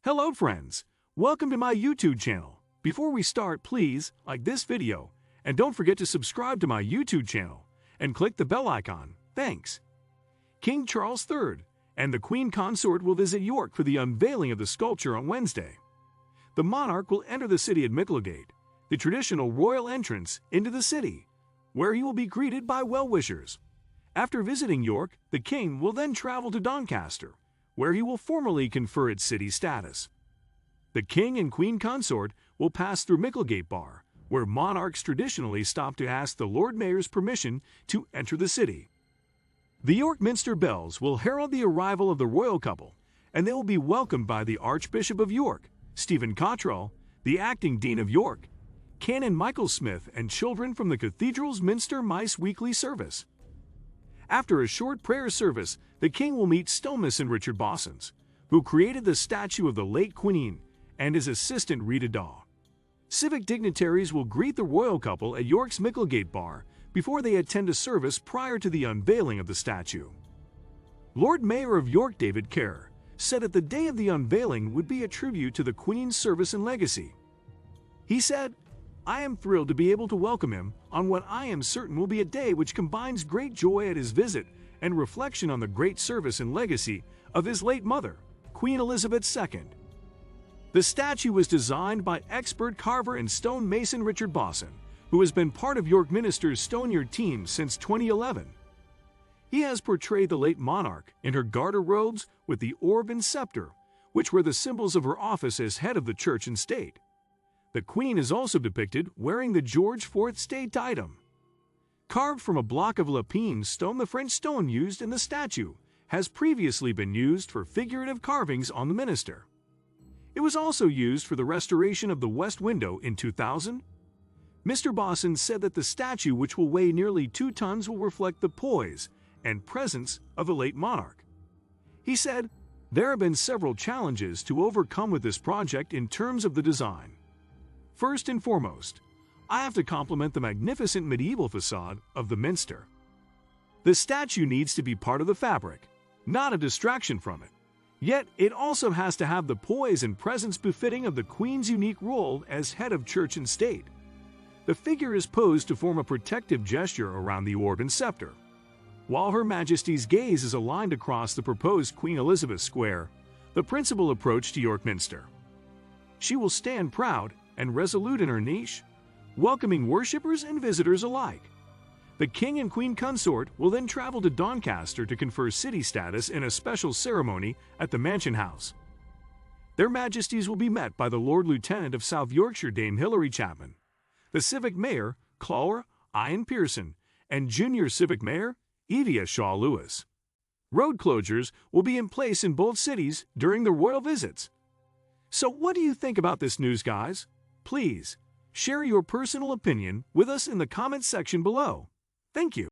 Hello friends, welcome to my YouTube channel. Before we start, please like this video and don't forget to subscribe to my YouTube channel and click the bell icon. Thanks. King Charles III and the Queen Consort will visit York for the unveiling of the sculpture on Wednesday. The monarch will enter the city at Micklegate, the traditional royal entrance into the city, where he will be greeted by well-wishers. After visiting York, the king will then travel to Doncaster, where he will formally confer its city status. The king and queen consort will pass through Micklegate Bar, where monarchs traditionally stop to ask the Lord Mayor's permission to enter the city. The York Minster bells will herald the arrival of the royal couple, and they will be welcomed by the Archbishop of York, Stephen Cottrell, the acting Dean of York, Canon Michael Smith, and children from the cathedral's Minster Mice weekly service. After a short prayer service, the king will meet stonemason Richard Bossons, who created the statue of the late Queen, and his assistant Rita Daw. Civic dignitaries will greet the royal couple at York's Micklegate Bar before they attend a service prior to the unveiling of the statue. Lord Mayor of York David Kerr said that the day of the unveiling would be a tribute to the Queen's service and legacy. He said, "I am thrilled to be able to welcome him on what I am certain will be a day which combines great joy at his visit and reflection on the great service and legacy of his late mother, Queen Elizabeth II. The statue was designed by expert carver and stonemason Richard Bosson, who has been part of York Minster's Stoneyard team since 2011. He has portrayed the late monarch in her garter robes with the orb and scepter, which were the symbols of her office as head of the church and state. The Queen is also depicted wearing the George IV state diadem. Carved from a block of lapine stone, the French stone used in the statue has previously been used for figurative carvings on the minster. It was also used for the restoration of the west window in 2000. Mr. Bosson said that the statue, which will weigh nearly 2 tons, will reflect the poise and presence of the late monarch. He said, "There have been several challenges to overcome with this project in terms of the design. First and foremost, I have to compliment the magnificent medieval facade of the Minster. The statue needs to be part of the fabric, not a distraction from it. Yet it also has to have the poise and presence befitting of the Queen's unique role as head of church and state. The figure is posed to form a protective gesture around the orb and scepter, while Her Majesty's gaze is aligned across the proposed Queen Elizabeth Square, the principal approach to York Minster. She will stand proud and resolute in her niche, welcoming worshippers and visitors alike. The King and Queen Consort will then travel to Doncaster to confer city status in a special ceremony at the Mansion House. Their Majesties will be met by the Lord Lieutenant of South Yorkshire, Dame Hilary Chapman, the Civic Mayor, Clogher Ian Pearson, and Junior Civic Mayor, Evia Shaw-Lewis. Road closures will be in place in both cities during the royal visits. So what do you think about this news, guys? Please share your personal opinion with us in the comments section below. Thank you.